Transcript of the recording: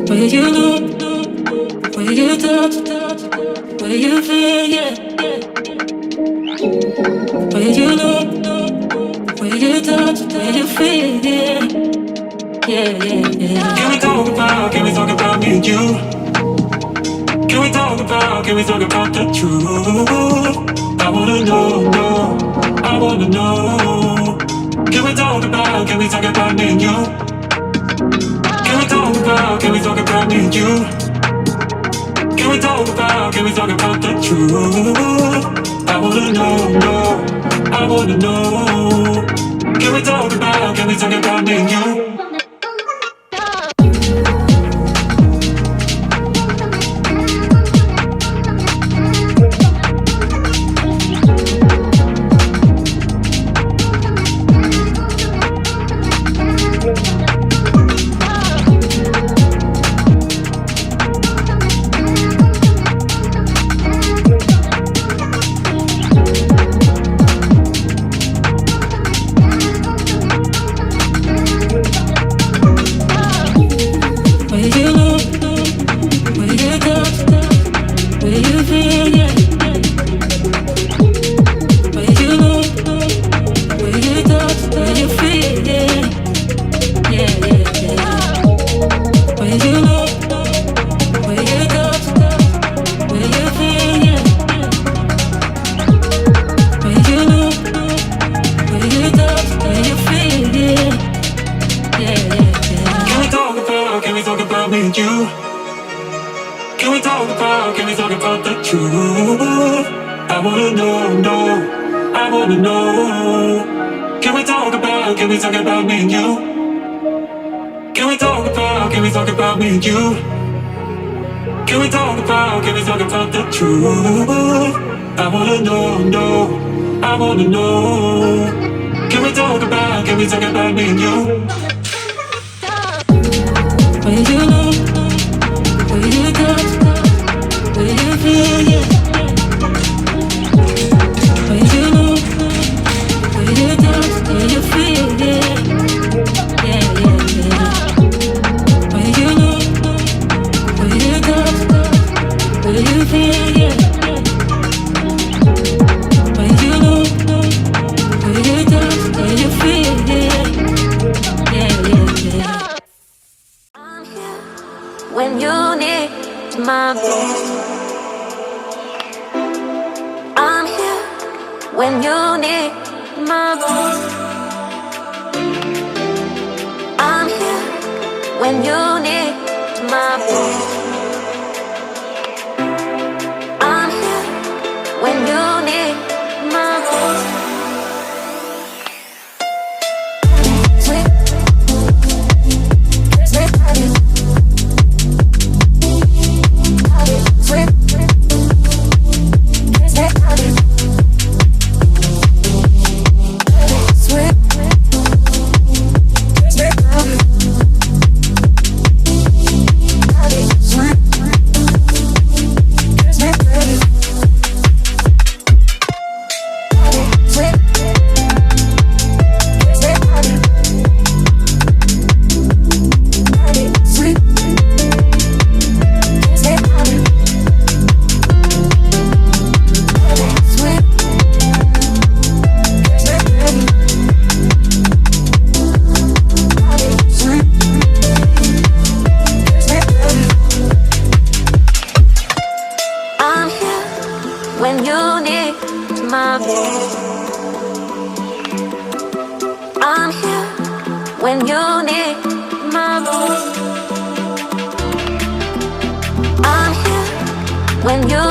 Where you know, where you touch, where you feel, yeah. Where you know, where you touch, where you feel, yeah. Yeah, yeah, yeah. Can we talk about me and you? Can we talk about the truth? I wanna know, no, I wanna know. Can we talk about me and you? Can we talk about me and you? Can we talk about the truth? I wanna know, no, I wanna know. Can we talk about me and you? Can we talk about the truth? I wanna know, no, I wanna know. Can we talk about me and you? Can we talk about me and you? Can we talk about the truth? I wanna know, no, I wanna know. Can we talk about me and you? Where you know, where you touch, where you feel, yeah. Where you know, where you touch, where you feel, yeah. Yeah, yeah, yeah. Where you know, where you touch, where you feel, yeah. Where you know, where you touch, where you feel, yeah. Yeah, yeah, yeah. I'm here when you need my voice. I'm here when you need my voice. I'm here when you need my voice. I'm here when you need my voice. When you need my voice. I'm here when you need my voice. I'm here when you